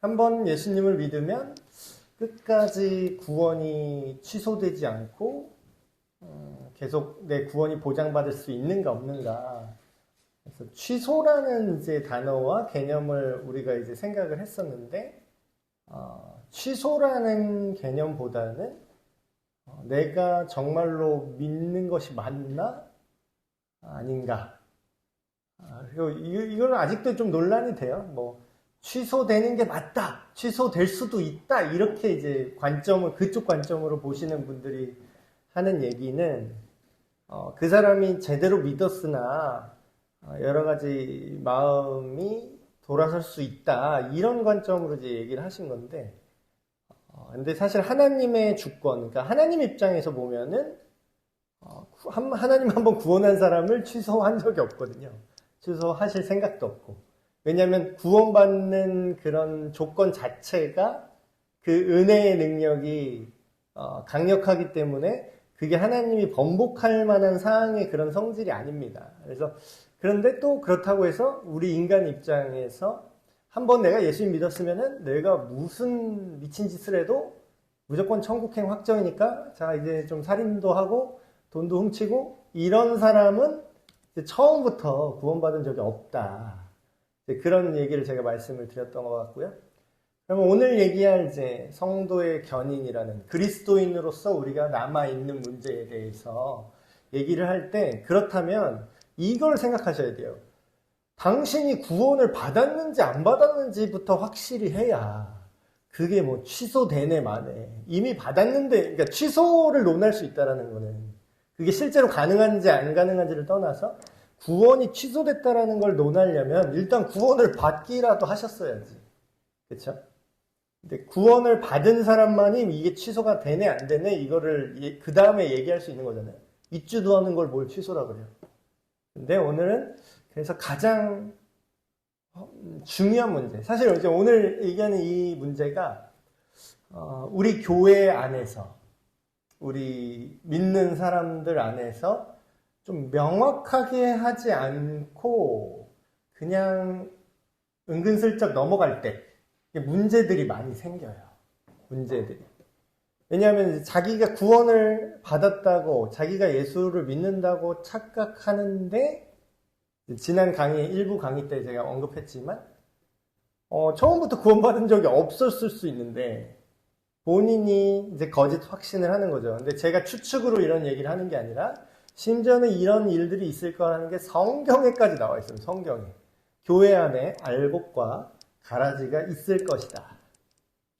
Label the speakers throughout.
Speaker 1: 한번 예수님을 믿으면 끝까지 구원이 취소되지 않고 계속 내 구원이 보장받을 수 있는가 없는가. 그래서 취소라는 이제 단어와 개념을 우리가 이제 생각을 했었는데 취소라는 개념보다는 내가 정말로 믿는 것이 맞나 아닌가. 그리고 이거는 아직도 좀 논란이 돼요. 뭐 취소되는 게 맞다, 취소될 수도 있다, 이렇게 이제 그쪽 관점으로 보시는 분들이 하는 얘기는 그 사람이 제대로 믿었으나 여러 가지 마음이 돌아설 수 있다, 이런 관점으로 이제 얘기를 하신 건데, 근데 사실 하나님의 주권, 그러니까 하나님 입장에서 보면은 하나님 한번 구원한 사람을 취소한 적이 없거든요. 취소하실 생각도 없고. 왜냐하면 구원받는 그런 조건 자체가 그 은혜의 능력이 강력하기 때문에 그게 하나님이 번복할 만한 사항의 그런 성질이 아닙니다. 그런데 또 그렇다고 해서 우리 인간 입장에서 한번 내가 예수님 믿었으면은 내가 무슨 미친 짓을 해도 무조건 천국행 확정이니까 자 이제 좀 살인도 하고 돈도 훔치고 이런 사람은 이제 처음부터 구원받은 적이 없다. 그런 얘기를 제가 말씀을 드렸던 것 같고요. 그러면 오늘 얘기할 이제 성도의 견인이라는 그리스도인으로서 우리가 남아있는 문제에 대해서 얘기를 할 때, 그렇다면 이걸 생각하셔야 돼요. 당신이 구원을 받았는지 안 받았는지부터 확실히 해야 그게 뭐 취소되네 마네. 이미 받았는데, 그러니까 취소를 논할 수 있다는 거는 그게 실제로 가능한지 안 가능한지를 떠나서 구원이 취소됐다라는 걸 논하려면 일단 구원을 받기라도 하셨어야지. 그렇죠? 근데 구원을 받은 사람만이 이게 취소가 되네 안 되네 이거를 그 다음에 얘기할 수 있는 거잖아요. 있지도 않은 걸 뭘 취소라 그래요. 근데 오늘은 그래서 가장 중요한 문제. 사실 이제 오늘 얘기하는 이 문제가 우리 교회 안에서 우리 믿는 사람들 안에서 좀 명확하게 하지 않고 그냥 은근슬쩍 넘어갈 때 문제들이 많이 생겨요. 문제들이. 왜냐하면 자기가 구원을 받았다고 자기가 예수를 믿는다고 착각하는데 지난 강의 일부 강의 때 제가 언급했지만 처음부터 구원받은 적이 없었을 수 있는데 본인이 이제 거짓 확신을 하는 거죠. 근데 제가 추측으로 이런 얘기를 하는 게 아니라 심지어는 이런 일들이 있을 거라는 게 성경에까지 나와 있어요. 성경에. 교회 안에 알곡과 가라지가 있을 것이다.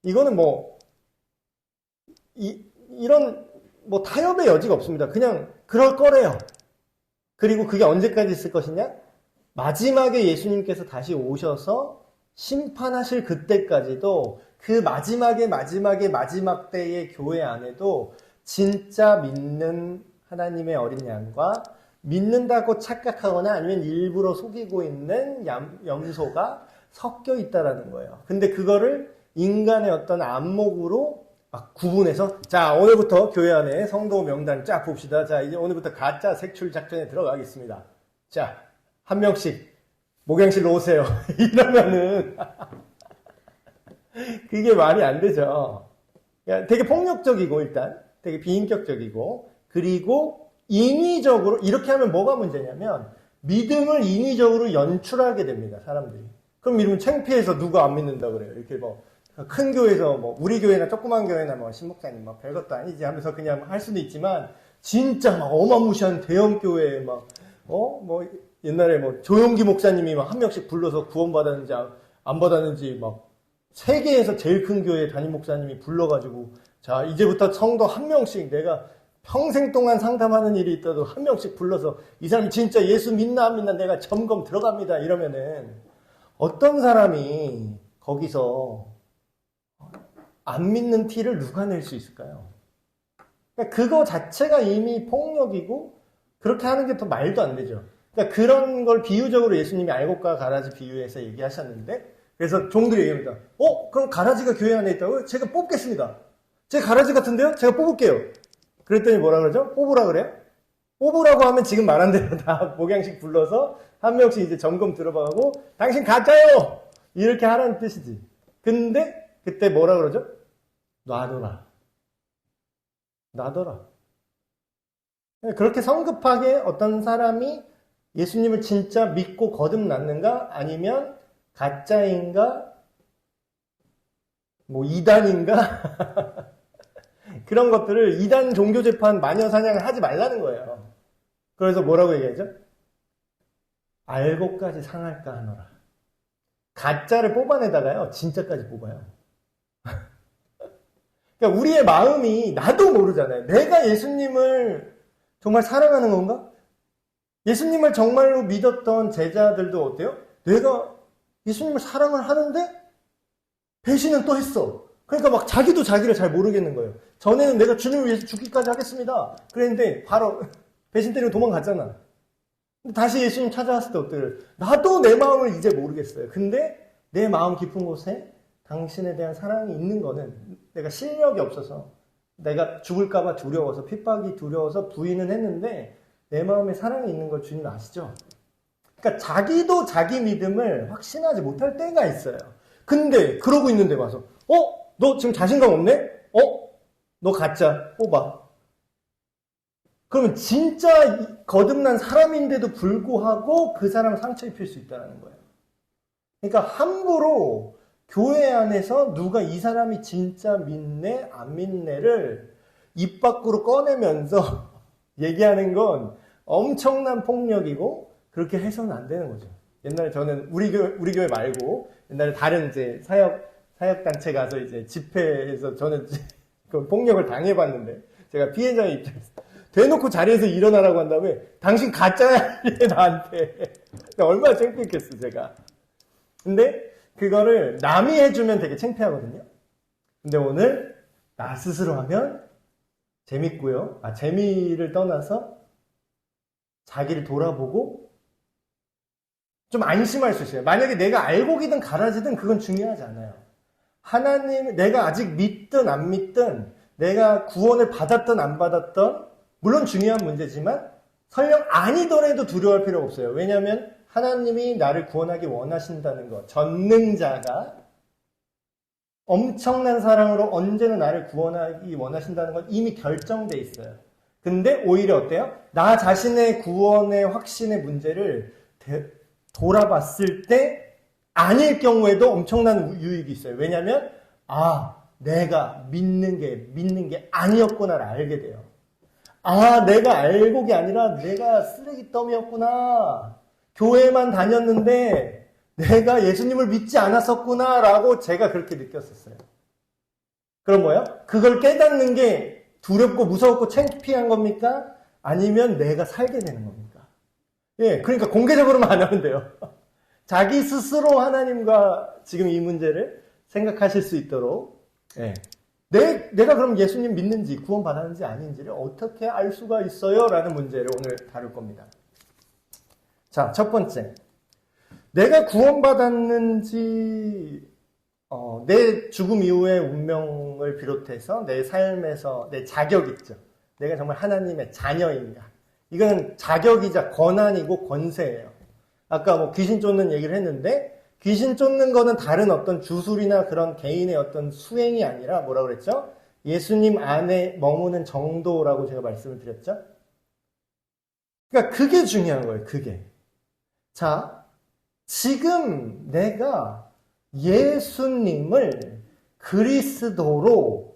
Speaker 1: 이거는 이런 타협의 여지가 없습니다. 그냥 그럴 거래요. 그리고 그게 언제까지 있을 것이냐? 마지막에 예수님께서 다시 오셔서 심판하실 그때까지도 그 마지막 때의 교회 안에도 진짜 믿는 하나님의 어린 양과 믿는다고 착각하거나 아니면 일부러 속이고 있는 염소가 섞여 있다라는 거예요. 근데 그거를 인간의 어떤 안목으로 막 구분해서 자 오늘부터 교회 안에 성도 명단 쫙 봅시다. 자 이제 오늘부터 가짜 색출 작전에 들어가겠습니다. 자 한 명씩 목양실로 오세요. 이러면은 그게 말이 안 되죠. 되게 폭력적이고 일단 되게 비인격적이고 그리고 인위적으로 이렇게 하면 뭐가 문제냐면 믿음을 인위적으로 연출하게 됩니다. 사람들이. 그럼 이러면 창피해서 누가 안 믿는다 그래요. 이렇게 큰 교회에서 우리 교회나 조그만 교회나 신목사님 별것도 아니지 하면서 그냥 할 수도 있지만 진짜 어마무시한 대형 교회에 옛날에 조용기 목사님이 한 명씩 불러서 구원받았는지 안 받았는지 세계에서 제일 큰 교회 담임 목사님이 불러가지고 자 이제부터 성도 한 명씩 내가 평생 동안 상담하는 일이 있어도 한 명씩 불러서 이 사람이 진짜 예수 믿나 안 믿나 내가 점검 들어갑니다 이러면은 어떤 사람이 거기서 안 믿는 티를 누가 낼 수 있을까요? 그러니까 그거 자체가 이미 폭력이고 그렇게 하는 게 더 말도 안 되죠. 그러니까 그런 걸 비유적으로 예수님이 알곡과 가라지 비유해서 얘기하셨는데 그래서 종들이 얘기합니다. 그럼 가라지가 교회 안에 있다고요? 제가 뽑겠습니다. 제 가라지 같은데요? 제가 뽑을게요. 그랬더니 뭐라 그러죠? 뽑으라 그래요? 뽑으라고 하면 지금 말한 대로 다 목양식 불러서 한 명씩 이제 점검 들어봐가고 당신 가짜요! 이렇게 하라는 뜻이지. 근데 그때 뭐라 그러죠? 놔둬라. 놔둬라. 그렇게 성급하게 어떤 사람이 예수님을 진짜 믿고 거듭났는가? 아니면 가짜인가? 뭐 이단인가? 그런 것들을 이단 종교재판 마녀사냥을 하지 말라는 거예요. 그래서 뭐라고 얘기하죠? 알고까지 상할까 하노라. 가짜를 뽑아내다가요, 진짜까지 뽑아요. 그러니까 우리의 마음이 나도 모르잖아요. 내가 예수님을 정말 사랑하는 건가? 예수님을 정말로 믿었던 제자들도 어때요? 내가 예수님을 사랑을 하는데 배신은 또 했어. 그러니까 막 자기도 자기를 잘 모르겠는 거예요. 전에는 내가 주님을 위해서 죽기까지 하겠습니다. 그랬는데 바로 배신 때리고 도망갔잖아. 다시 예수님 찾아왔을 때 어때요? 나도 내 마음을 이제 모르겠어요. 근데 내 마음 깊은 곳에 당신에 대한 사랑이 있는 거는 내가 실력이 없어서 내가 죽을까봐 두려워서 핍박이 두려워서 부인은 했는데 내 마음에 사랑이 있는 걸 주님 아시죠? 그러니까 자기도 자기 믿음을 확신하지 못할 때가 있어요. 근데 그러고 있는데 와서 너 지금 자신감 없네? 너 가짜 뽑아. 그러면 진짜 거듭난 사람인데도 불구하고 그 사람 상처 입힐 수 있다는 거예요. 그러니까 함부로 교회 안에서 누가 이 사람이 진짜 믿네 안 믿네를 입 밖으로 꺼내면서 얘기하는 건 엄청난 폭력이고 그렇게 해서는 안 되는 거죠. 옛날에 저는 우리 교회 말고 옛날에 다른 이제 사역단체 가서 이제 집회에서 저는 그 폭력을 당해봤는데 제가 피해자의 입장에서 대놓고 자리에서 일어나라고 한 다음에 당신 가짜야 나한테 얼마나 창피했겠어 제가. 근데 그거를 남이 해주면 되게 창피하거든요. 근데 오늘 나 스스로 하면 재밌고요. 재미를 떠나서 자기를 돌아보고 좀 안심할 수 있어요. 만약에 내가 알고기든 가라지든 그건 중요하지 않아요. 하나님, 내가 아직 믿든 안 믿든 내가 구원을 받았든 안 받았든 물론 중요한 문제지만 설령 아니더라도 두려워할 필요가 없어요. 왜냐하면 하나님이 나를 구원하기 원하신다는 것, 전능자가 엄청난 사랑으로 언제나 나를 구원하기 원하신다는 건 이미 결정돼 있어요. 근데 오히려 어때요? 나 자신의 구원의 확신의 문제를 돌아봤을 때 아닐 경우에도 엄청난 유익이 있어요. 왜냐하면 내가 믿는 게 아니었구나를 알게 돼요. 내가 알고가 아니라 내가 쓰레기 더미였구나. 교회만 다녔는데 내가 예수님을 믿지 않았었구나 라고 제가 그렇게 느꼈었어요. 그런 거예요? 그걸 깨닫는 게 두렵고 무서웠고 창피한 겁니까? 아니면 내가 살게 되는 겁니까? 그러니까 공개적으로만 안 하면 돼요. 자기 스스로 하나님과 지금 이 문제를 생각하실 수 있도록 내가 그럼 예수님 믿는지 구원받았는지 아닌지를 어떻게 알 수가 있어요? 라는 문제를 오늘 다룰 겁니다. 자, 첫 번째. 내가 구원받았는지 내 죽음 이후의 운명을 비롯해서 내 삶에서 내 자격 있죠. 내가 정말 하나님의 자녀인가. 이건 자격이자 권한이고 권세예요. 아까 뭐 귀신 쫓는 얘기를 했는데 귀신 쫓는 거는 다른 어떤 주술이나 그런 개인의 어떤 수행이 아니라 뭐라고 그랬죠? 예수님 안에 머무는 정도라고 제가 말씀을 드렸죠? 그러니까 그게 중요한 거예요. 그게. 자, 지금 내가 예수님을 그리스도로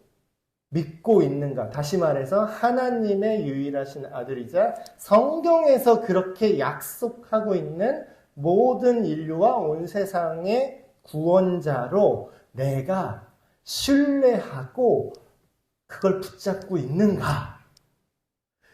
Speaker 1: 믿고 있는가? 다시 말해서 하나님의 유일하신 아들이자 성경에서 그렇게 약속하고 있는 모든 인류와 온 세상의 구원자로 내가 신뢰하고 그걸 붙잡고 있는가?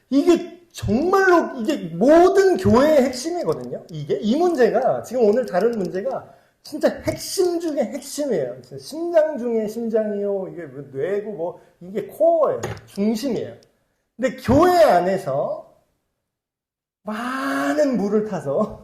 Speaker 1: 이게 정말로 이게 모든 교회의 핵심이거든요. 이 문제가 지금 오늘 다룬 문제가 진짜 핵심 중에 핵심이에요. 심장 중에 심장이요. 이게 뇌고 뭐 이게 코어예요. 중심이에요. 근데 교회 안에서 많은 물을 타서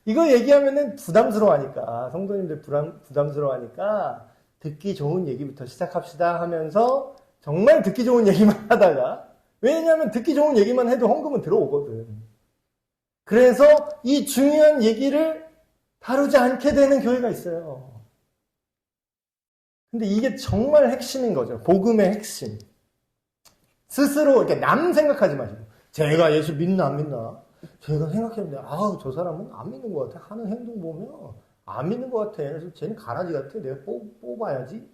Speaker 1: 이거 얘기하면은 부담스러워하니까 성도님들 부담스러워하니까 듣기 좋은 얘기부터 시작합시다 하면서 정말 듣기 좋은 얘기만 하다가 왜냐하면 듣기 좋은 얘기만 해도 헌금은 들어오거든. 그래서 이 중요한 얘기를 다루지 않게 되는 교회가 있어요. 근데 이게 정말 핵심인 거죠. 복음의 핵심. 스스로 이렇게 남 생각하지 마시고 제가 예수 믿나 안 믿나 제가 생각했는데 저 사람은 안 믿는 것 같아. 하는 행동 보면 안 믿는 것 같아. 그래서 쟤는 가라지 같아. 내가 뽑아야지.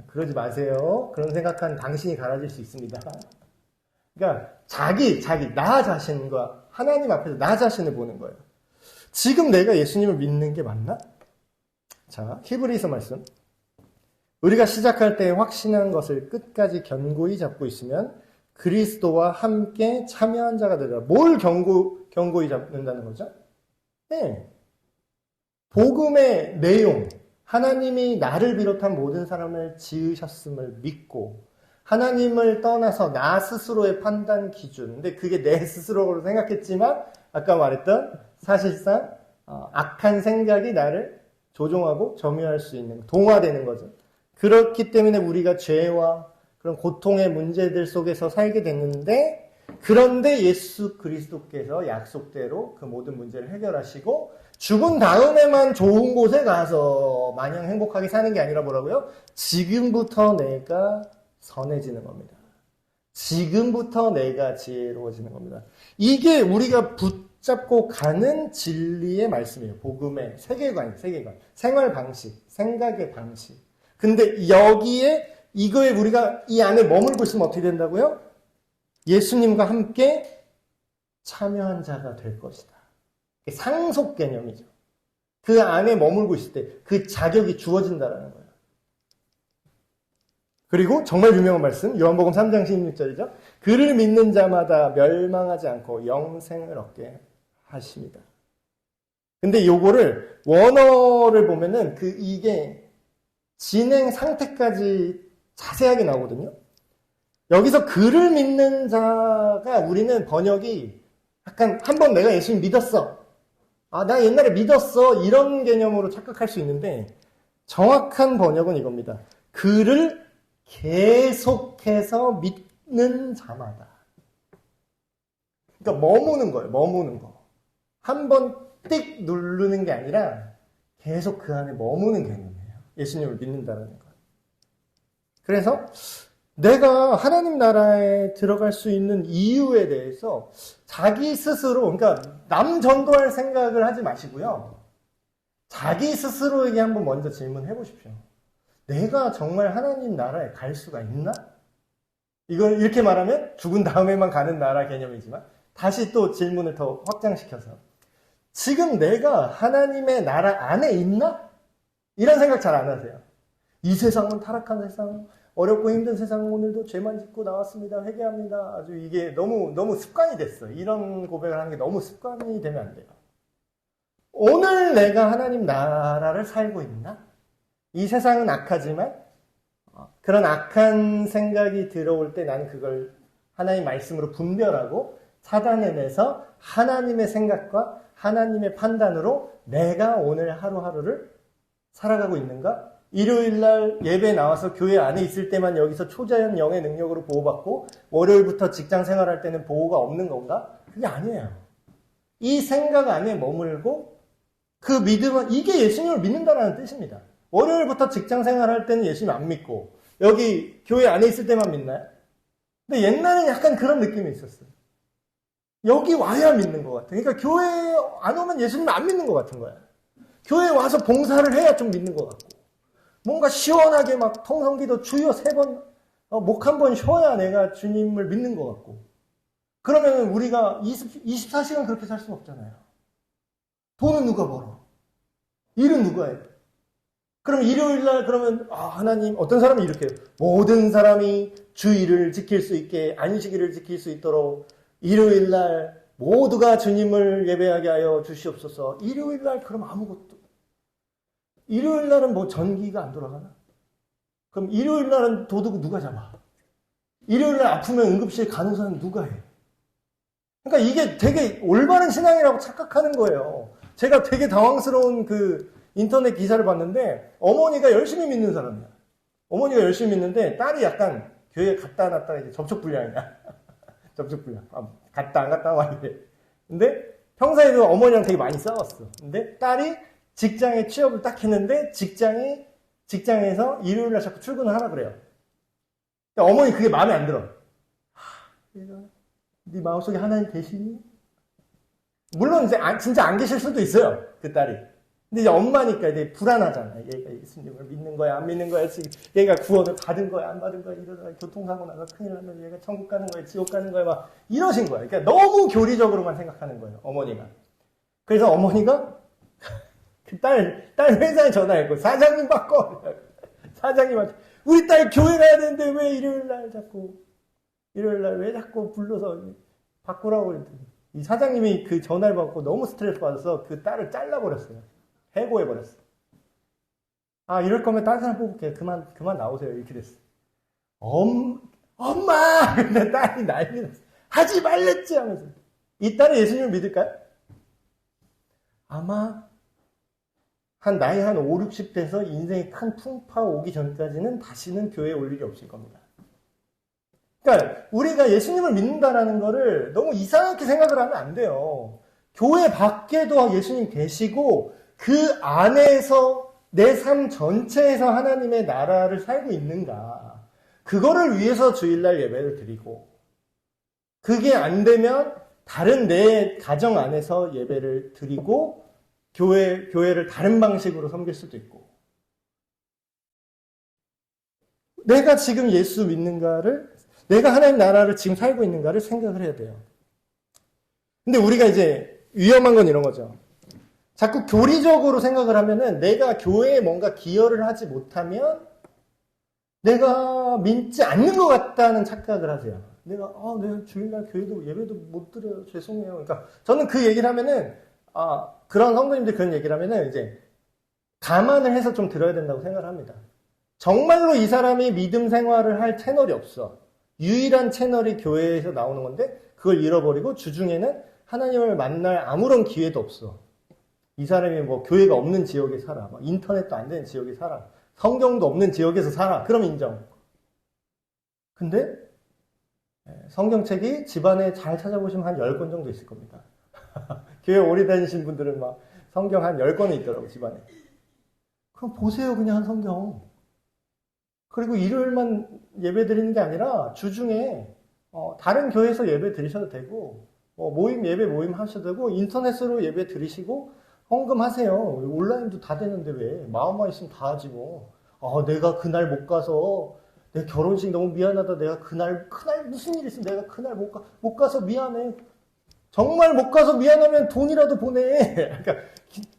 Speaker 1: 그러지 마세요. 그런 생각한 당신이 가라질 수 있습니다. 그러니까 나 자신과 하나님 앞에서 나 자신을 보는 거예요. 지금 내가 예수님을 믿는 게 맞나? 자, 히브리서 말씀. 우리가 시작할 때 확신한 것을 끝까지 견고히 잡고 있으면 그리스도와 함께 참여한 자가 되리라. 뭘 견고히 잡는다는 거죠? 네. 복음의 내용. 하나님이 나를 비롯한 모든 사람을 지으셨음을 믿고 하나님을 떠나서 나 스스로의 판단 기준. 근데 그게 내 스스로로 생각했지만 아까 말했던 사실상 악한 생각이 나를 조종하고 점유할 수 있는 동화되는 거죠. 그렇기 때문에 우리가 죄와 그런 고통의 문제들 속에서 살게 됐는데 그런데 예수 그리스도께서 약속대로 그 모든 문제를 해결하시고 죽은 다음에만 좋은 곳에 가서 마냥 행복하게 사는 게 아니라 뭐라고요? 지금부터 내가 선해지는 겁니다. 지금부터 내가 지혜로워지는 겁니다. 이게 우리가 붙잡고 가는 진리의 말씀이에요. 복음의 세계관, 생활 방식, 생각의 방식. 근데 여기에 이거에 우리가 이 안에 머물고 있으면 어떻게 된다고요? 예수님과 함께 참여한 자가 될 것이다. 상속 개념이죠. 그 안에 머물고 있을 때 그 자격이 주어진다라는 거예요. 그리고 정말 유명한 말씀, 요한복음 3장 16절이죠. 그를 믿는 자마다 멸망하지 않고 영생을 얻게 하십니다. 근데 요거를 원어를 보면은 이게 진행 상태까지 자세하게 나오거든요. 여기서 그를 믿는 자가 우리는 번역이 약간 한번 내가 예수님 믿었어. 나 옛날에 믿었어. 이런 개념으로 착각할 수 있는데 정확한 번역은 이겁니다. 그를 계속해서 믿는 자마다. 그러니까 머무는 거예요. 머무는 거. 한번 띡 누르는 게 아니라 계속 그 안에 머무는 개념이에요. 예수님을 믿는다는 거. 그래서 내가 하나님 나라에 들어갈 수 있는 이유에 대해서 자기 스스로, 그러니까 남 전도할 생각을 하지 마시고요. 자기 스스로에게 한번 먼저 질문해 보십시오. 내가 정말 하나님 나라에 갈 수가 있나? 이걸 이렇게 말하면 죽은 다음에만 가는 나라 개념이지만 다시 또 질문을 더 확장시켜서 지금 내가 하나님의 나라 안에 있나? 이런 생각 잘 안 하세요. 이 세상은 타락한 세상, 어렵고 힘든 세상은 오늘도 죄만 짓고 나왔습니다. 회개합니다. 아주 이게 너무 습관이 됐어요. 이런 고백을 하는 게 너무 습관이 되면 안 돼요. 오늘 내가 하나님 나라를 살고 있나? 이 세상은 악하지만 그런 악한 생각이 들어올 때 나는 그걸 하나님 말씀으로 분별하고 차단해내서 하나님의 생각과 하나님의 판단으로 내가 오늘 하루하루를 살아가고 있는가? 일요일날 예배 나와서 교회 안에 있을 때만 여기서 초자연 영의 능력으로 보호받고 월요일부터 직장 생활할 때는 보호가 없는 건가? 그게 아니에요. 이 생각 안에 머물고 그 믿음은 이게 예수님을 믿는다는 뜻입니다. 월요일부터 직장 생활할 때는 예수님 안 믿고 여기 교회 안에 있을 때만 믿나요? 근데 옛날에는 약간 그런 느낌이 있었어요. 여기 와야 믿는 것 같아. 그러니까 교회 안 오면 예수님 안 믿는 것 같은 거야. 교회 와서 봉사를 해야 좀 믿는 것 같고 뭔가 시원하게 막 통성기도 주여 3번 목 한 번 쉬어야 내가 주님을 믿는 것 같고 그러면 우리가 24시간 그렇게 살 수는 없잖아요. 돈은 누가 벌어? 일은 누가 해? 그럼 일요일날 그러면 하나님 어떤 사람이 이렇게 해요. 모든 사람이 주일을 지킬 수 있게 안식일을 지킬 수 있도록 일요일날 모두가 주님을 예배하게 하여 주시옵소서. 일요일날 그럼 아무것도 일요일날은 뭐 전기가 안 돌아가나? 그럼 일요일날은 도둑 누가 잡아? 일요일날 아프면 응급실 간호사는 누가 해? 그러니까 이게 되게 올바른 신앙이라고 착각하는 거예요. 제가 되게 당황스러운 그 인터넷 기사를 봤는데 어머니가 열심히 믿는 사람이야. 어머니가 열심히 믿는데 딸이 약간 교회에 갔다 놨다 이제 접촉불량이야. 접촉불량. 갔다 안 갔다 와 이래. 근데 평소에도 어머니랑 되게 많이 싸웠어. 근데 딸이 직장에 취업을 딱 했는데 직장이 직장에서 일요일 날 자꾸 출근을 하라 그래요. 근데 어머니 그게 마음에 안 들어. 네 마음속에 하나님 계시니? 물론 이제 진짜 안 계실 수도 있어요. 그 딸이. 근데 이제 엄마니까 이제 불안하잖아요. 얘가 예수님을 믿는 거야, 안 믿는 거야? 얘가 구원을 받은 거야, 안 받은 거야? 이러다가 교통사고 나서 큰일 나면 얘가 천국 가는 거야, 지옥 가는 거야? 막 이러신 거예요. 그러니까 너무 교리적으로만 생각하는 거예요. 어머니가. 그래서 어머니가 그 딸 회사에 전화했고, 사장님 바꿔! 사장님한테, 우리 딸 교회 가야 되는데 왜 일요일 날 왜 자꾸 불러서 바꾸라고 그랬더니, 이 사장님이 그 전화를 받고 너무 스트레스 받아서 그 딸을 잘라버렸어요. 해고해버렸어. 아, 이럴 거면 다른 사람 뽑을게요. 그만 나오세요. 이렇게 됐어. 엄마! 근데 딸이 난리 났어. 하지 말랬지! 하면서. 이 딸이 예수님을 믿을까요? 아마, 나이 한 5, 60대에서 인생이 큰 풍파 오기 전까지는 다시는 교회에 올 일이 없을 겁니다. 그러니까, 우리가 예수님을 믿는다라는 거를 너무 이상하게 생각을 하면 안 돼요. 교회 밖에도 예수님 계시고, 그 안에서 내 삶 전체에서 하나님의 나라를 살고 있는가. 그거를 위해서 주일날 예배를 드리고, 그게 안 되면 다른 내 가정 안에서 예배를 드리고, 교회를 다른 방식으로 섬길 수도 있고. 내가 지금 예수 믿는가를, 내가 하나님 나라를 지금 살고 있는가를 생각을 해야 돼요. 근데 우리가 이제 위험한 건 이런 거죠. 자꾸 교리적으로 생각을 하면은 내가 교회에 뭔가 기여를 하지 못하면 내가 믿지 않는 것 같다는 착각을 하세요. 내가 주일날 교회도 예배도 못 드려요. 죄송해요. 그러니까 저는 그 얘기를 하면은 그런 성도님들 그런 얘기를 하면은 이제 감안을 해서 좀 들어야 된다고 생각을 합니다. 정말로 이 사람이 믿음 생활을 할 채널이 없어. 유일한 채널이 교회에서 나오는 건데 그걸 잃어버리고 주중에는 하나님을 만날 아무런 기회도 없어. 이 사람이 뭐 교회가 없는 지역에 살아. 인터넷도 안 되는 지역에 살아. 성경도 없는 지역에서 살아. 그럼 인정. 근데 성경책이 집안에 잘 찾아보시면 한 10권 정도 있을 겁니다. 교회 오래 다니신 분들은 막 성경 한 10권은 있더라고 집안에. 그럼 보세요 그냥 한 성경. 그리고 일요일만 예배 드리는 게 아니라 주중에 다른 교회에서 예배 드리셔도 되고 예배 모임 하셔도 되고 인터넷으로 예배 드리시고 헌금하세요. 온라인도 다 되는데 왜 마음만 있으면 다 하지 뭐. 내가 그날 못 가서 내 결혼식 너무 미안하다. 내가 그날 무슨 일 있으면 내가 그날 못 가서 미안해. 정말 못 가서 미안하면 돈이라도 보내. 그러니까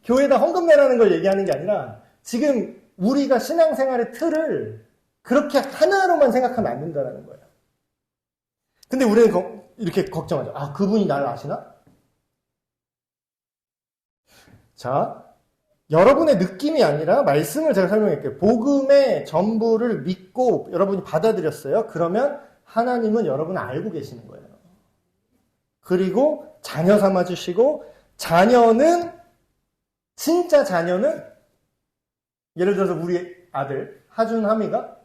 Speaker 1: 교회에다 헌금 내라는 걸 얘기하는 게 아니라 지금 우리가 신앙생활의 틀을 그렇게 하나로만 생각하면 안 된다는 거예요. 근데 우리는 이렇게 걱정하죠. 그분이 나를 아시나? 자, 여러분의 느낌이 아니라 말씀을 제가 설명할게요. 복음의 전부를 믿고 여러분이 받아들였어요. 그러면 하나님은 여러분을 알고 계시는 거예요. 그리고 자녀 삼아주시고 진짜 자녀는 예를 들어서 우리 아들 하준 하미가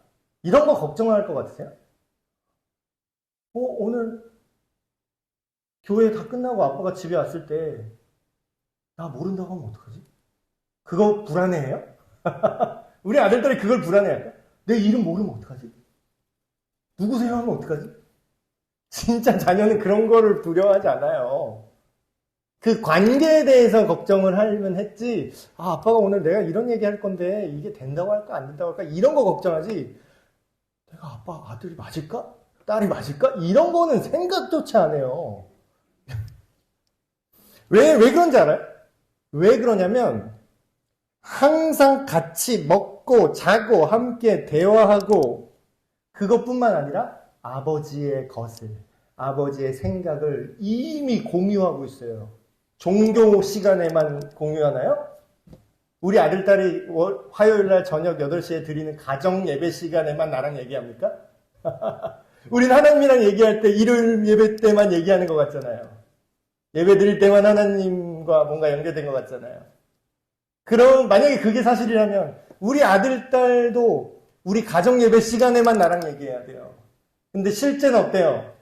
Speaker 1: 이런 거 걱정할 것 같으세요? 오늘 교회 다 끝나고 아빠가 집에 왔을 때 나 모른다고 하면 어떡하지? 그거 불안해해요? 우리 아들들이 그걸 불안해할까? 내 이름 모르면 어떡하지? 누구세요 하면 어떡하지? 진짜 자녀는 그런 거를 두려워하지 않아요. 그 관계에 대해서 걱정을 하면 했지, 아빠가 오늘 내가 이런 얘기 할 건데 이게 된다고 할까 안 된다고 할까 이런 거 걱정하지, 내가 아들이 맞을까? 딸이 맞을까? 이런 거는 생각조차 안 해요. 왜 그런지 알아요? 왜 그러냐면 항상 같이 먹고 자고 함께 대화하고 그것뿐만 아니라 아버지의 아버지의 생각을 이미 공유하고 있어요. 종교 시간에만 공유하나요? 우리 아들, 딸이 화요일날 저녁 8시에 드리는 가정 예배 시간에만 나랑 얘기합니까? 우린 하나님이랑 얘기할 때 일요일 예배 때만 얘기하는 것 같잖아요. 예배 드릴 때만 하나님과 뭔가 연결된 것 같잖아요. 그럼 만약에 그게 사실이라면 우리 아들, 딸도 우리 가정 예배 시간에만 나랑 얘기해야 돼요. 근데 실제는 어때요?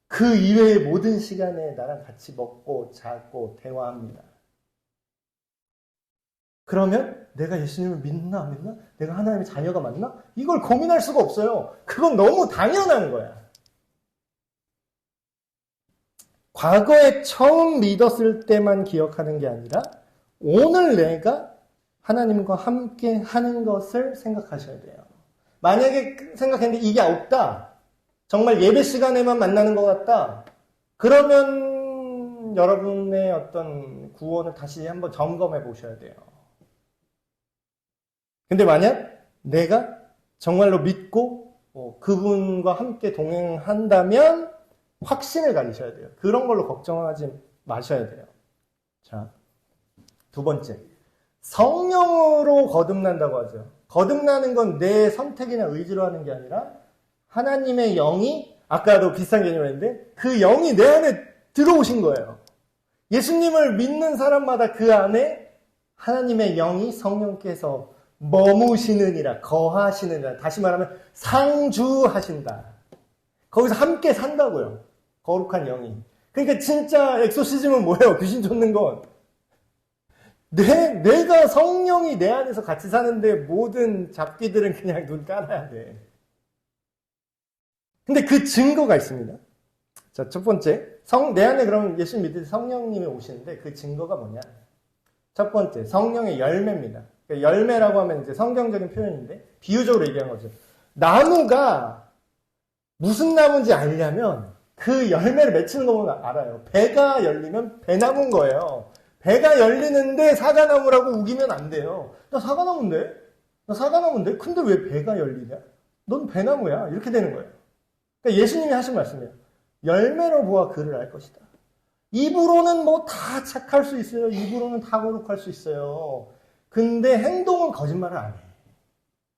Speaker 1: 그 이외의 모든 시간에 나랑 같이 먹고 자고 대화합니다. 그러면 내가 예수님을 믿나 안 믿나? 내가 하나님의 자녀가 맞나? 이걸 고민할 수가 없어요. 그건 너무 당연한 거야. 과거에 처음 믿었을 때만 기억하는 게 아니라 오늘 내가 하나님과 함께 하는 것을 생각하셔야 돼요. 만약에 생각했는데 이게 없다. 정말 예배 시간에만 만나는 것 같다. 그러면 여러분의 어떤 구원을 다시 한번 점검해 보셔야 돼요. 근데 만약 내가 정말로 믿고 그분과 함께 동행한다면 확신을 가지셔야 돼요. 그런 걸로 걱정하지 마셔야 돼요. 자, 두 번째. 성령으로 거듭난다고 하죠. 거듭나는 건 내 선택이나 의지로 하는 게 아니라 하나님의 영이, 아까도 비슷한 개념이었는데 그 영이 내 안에 들어오신 거예요. 예수님을 믿는 사람마다 그 안에 하나님의 영이 성령께서 머무시느니라, 거하시느니라, 다시 말하면 상주하신다. 거기서 함께 산다고요. 거룩한 영이. 그러니까 진짜 엑소시즘은 뭐예요? 귀신 쫓는 건. 내가 성령이 내 안에서 같이 사는데 모든 잡귀들은 그냥 눈 깔아야 돼. 근데 그 증거가 있습니다. 자, 첫 번째. 내 안에 그럼 예수 믿을 때 성령님이 오시는데 그 증거가 뭐냐? 첫 번째, 성령의 열매입니다. 그러니까 열매라고 하면 이제 성경적인 표현인데 비유적으로 얘기한 거죠. 나무가 무슨 나무인지 알려면 그 열매를 맺히는 거 보면 알아요. 배가 열리면 배나무인 거예요. 배가 열리는데 사과나무라고 우기면 안 돼요. 나 사과나무인데? 나 사과나무인데? 근데 왜 배가 열리냐? 넌 배나무야. 이렇게 되는 거예요. 그러니까 예수님이 하신 말씀이에요. 열매로 보아 그를 알 것이다. 입으로는 뭐 다 착할 수 있어요. 입으로는 다 거룩할 수 있어요. 근데 행동은 거짓말을 안 해.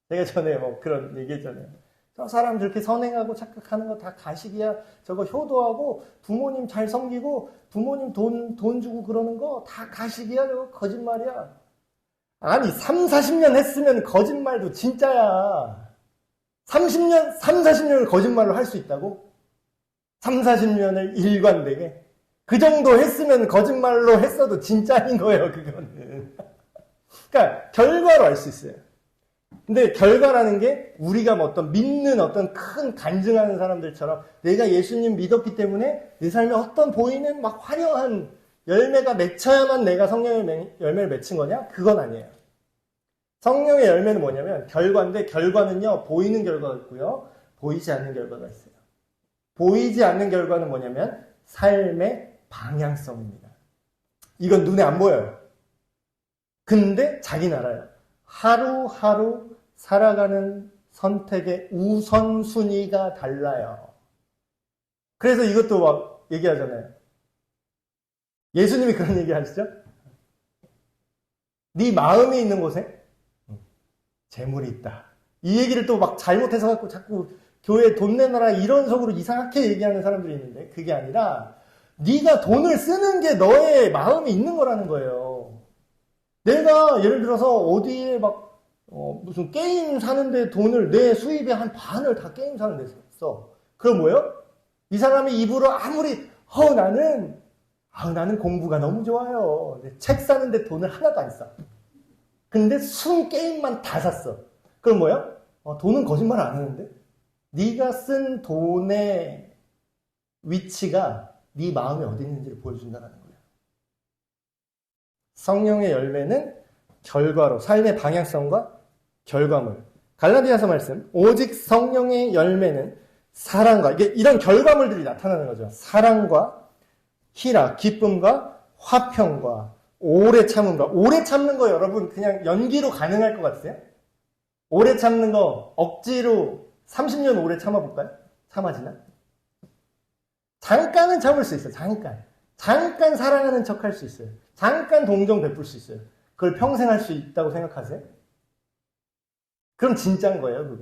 Speaker 1: 내가 전에 뭐 그런 얘기했잖아요. 저 사람 저렇게 선행하고 착각하는 거 다 가식이야. 저거 효도하고 부모님 잘 섬기고 부모님 돈 주고 그러는 거 다 가식이야. 저거 거짓말이야. 아니 3, 40년 했으면 거짓말도 진짜야. 40년을 거짓말로 할 수 있다고? 3, 40년을 일관되게? 그 정도 했으면 거짓말로 했어도 진짜인 거예요, 그거는. 그러니까 결과로 알 수 있어요. 근데 결과라는 게 우리가 뭐 어떤 믿는 어떤 큰 간증하는 사람들처럼 내가 예수님 믿었기 때문에 내 삶에 어떤 보이는 막 화려한 열매가 맺혀야만 내가 성령의 열매를 맺힌 거냐? 그건 아니에요. 성령의 열매는 뭐냐면 결과인데 결과는요 보이는 결과가 있고요 보이지 않는 결과가 있어요. 보이지 않는 결과는 뭐냐면 삶의 방향성입니다. 이건 눈에 안 보여요. 근데 자기는 알아요. 하루하루 살아가는 선택의 우선순위가 달라요. 그래서 이것도 막 얘기하잖아요. 예수님이 그런 얘기 하시죠? 네 마음이 있는 곳에 재물이 있다. 이 얘기를 또 막 잘못해서 갖고 자꾸 교회에 돈 내놔라 이런 속으로 이상하게 얘기하는 사람들이 있는데 그게 아니라 네가 돈을 쓰는 게 너의 마음이 있는 거라는 거예요. 내가 예를 들어서 어디에 막 무슨 게임 사는데 돈을 내 수입의 한 반을 다 게임 사는 데 써. 그럼 뭐예요? 이 사람이 입으로 아무리 나는 공부가 너무 좋아요. 책 사는데 돈을 하나도 안 써. 근데 순 게임만 다 샀어. 그럼 뭐야? 돈은 거짓말 안 하는데? 네가 쓴 돈의 위치가 네 마음이 어디 있는지를 보여준다는 거예요. 성령의 열매는 결과로 삶의 방향성과 결과물. 갈라디아서 말씀 오직 성령의 열매는 사랑과 이런 결과물들이 나타나는 거죠. 사랑과 희락, 기쁨과 화평과 오래 참음과 오래 참는 거 여러분 그냥 연기로 가능할 것 같으세요? 오래 참는 거 억지로 30년 오래 참아볼까요? 참아지나? 잠깐은 참을 수 있어요. 잠깐 사랑하는 척 할 수 있어요. 잠깐 동정 베풀 수 있어요. 그걸 평생 할 수 있다고 생각하세요? 그럼 진짜인 거예요,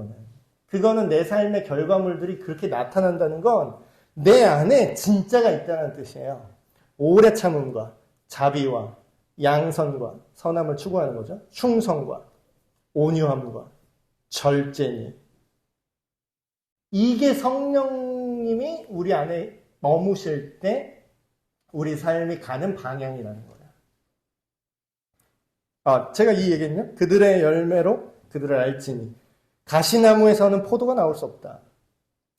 Speaker 1: 그거는 내 삶의 결과물들이 그렇게 나타난다는 건 내 안에 진짜가 있다는 뜻이에요. 오래 참음과 자비와 양선과 선함을 추구하는 거죠. 충성과 온유함과 절제니. 이게 성령님이 우리 안에 머무실 때 우리 삶이 가는 방향이라는 거예요. 제가 이 얘기는요. 그들의 열매로 그들을 알지니 가시나무에서는 포도가 나올 수 없다.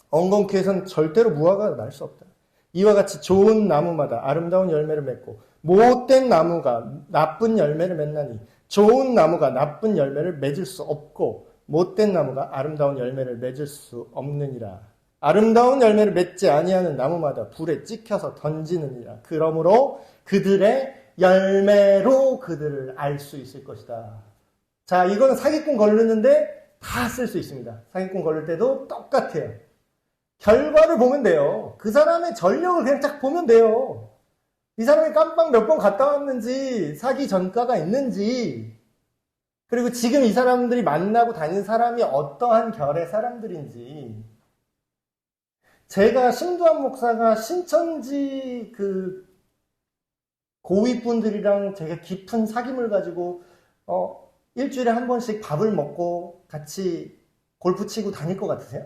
Speaker 1: 엉겅퀴에서는 절대로 무화과가 날 수 없다. 이와 같이 좋은 나무마다 아름다운 열매를 맺고 못된 나무가 나쁜 열매를 맺나니 좋은 나무가 나쁜 열매를 맺을 수 없고 못된 나무가 아름다운 열매를 맺을 수 없느니라. 아름다운 열매를 맺지 아니하는 나무마다 불에 찍혀서 던지느니라. 그러므로 그들의 열매로 그들을 알 수 있을 것이다. 자, 이거는 사기꾼 걸르는데 다 쓸 수 있습니다. 사기꾼 걸릴 때도 똑같아요. 결과를 보면 돼요. 그 사람의 전력을 그냥 딱 보면 돼요. 이 사람이 깜빵 몇 번 갔다 왔는지, 사기 전과가 있는지, 그리고 지금 이 사람들이 만나고 다니는 사람이 어떠한 결의 사람들인지. 제가 신두한 목사가 신천지 그 고위분들이랑 되게 깊은 사귐을 가지고 일주일에 한 번씩 밥을 먹고 같이 골프 치고 다닐 것 같으세요?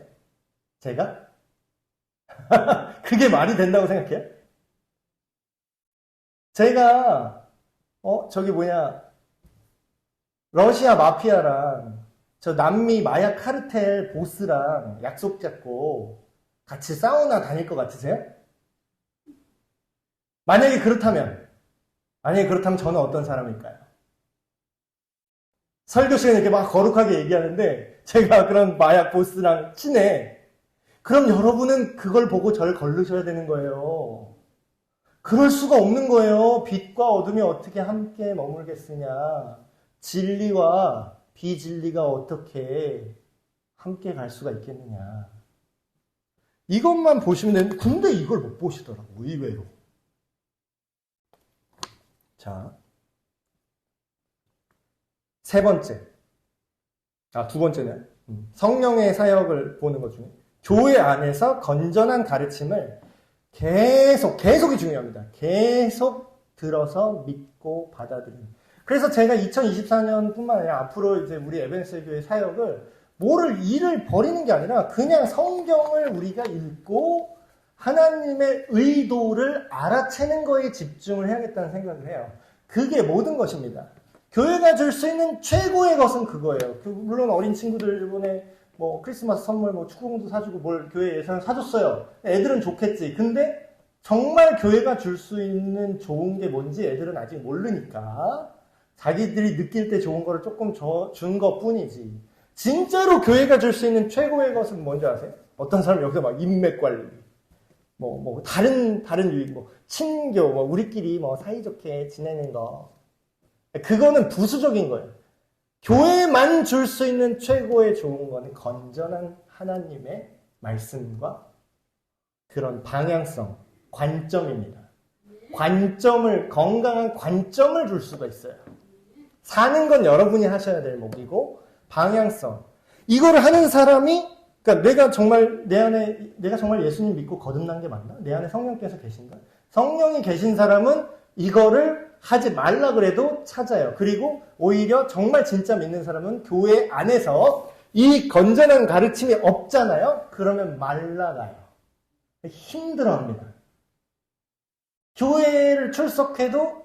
Speaker 1: 제가? 그게 말이 된다고 생각해요? 제가 러시아 마피아랑 저 남미 마약 카르텔 보스랑 약속 잡고 같이 사우나 다닐 것 같으세요? 만약에 그렇다면 저는 어떤 사람일까요? 설교 시간에 이렇게 막 거룩하게 얘기하는데 제가 그런 마약 보스랑 친해. 그럼 여러분은 그걸 보고 저를 걸르셔야 되는 거예요. 그럴 수가 없는 거예요. 빛과 어둠이 어떻게 함께 머물겠으냐. 진리와 비진리가 어떻게 함께 갈 수가 있겠느냐. 이것만 보시면 되는데 근데 이걸 못 보시더라고, 의외로. 자, 세 번째. 두 번째는 성령의 사역을 보는 것 중에 교회 안에서 건전한 가르침을 계속이 중요합니다. 계속 들어서 믿고 받아들이는. 그래서 제가 2024년 뿐만 아니라 앞으로 이제 우리 에벤스 교회 사역을 일을 버리는 게 아니라 그냥 성경을 우리가 읽고 하나님의 의도를 알아채는 거에 집중을 해야겠다는 생각을 해요. 그게 모든 것입니다. 교회가 줄 수 있는 최고의 것은 그거예요. 물론 어린 친구들 이번에 크리스마스 선물 축구공도 사주고 교회 예산을 사줬어요. 애들은 좋겠지. 근데 정말 교회가 줄 수 있는 좋은 게 뭔지 애들은 아직 모르니까 자기들이 느낄 때 좋은 거를 조금 준 것 뿐이지. 진짜로 교회가 줄 수 있는 최고의 것은 뭔지 아세요? 어떤 사람 여기서 막 인맥 관리, 다른 유익, 친교, 우리끼리 사이좋게 지내는 거. 그거는 부수적인 거예요. 교회만 줄 수 있는 최고의 좋은 거는 건전한 하나님의 말씀과 그런 방향성, 관점입니다. 건강한 관점을 줄 수가 있어요. 사는 건 여러분이 하셔야 될 목이고, 방향성. 이거를 하는 사람이, 그러니까 내가 정말 예수님 믿고 거듭난 게 맞나? 내 안에 성령께서 계신가? 성령이 계신 사람은 이거를 하지 말라 그래도 찾아요. 그리고 오히려 정말 진짜 믿는 사람은 교회 안에서 이 건전한 가르침이 없잖아요? 그러면 말라가요. 힘들어합니다. 교회를 출석해도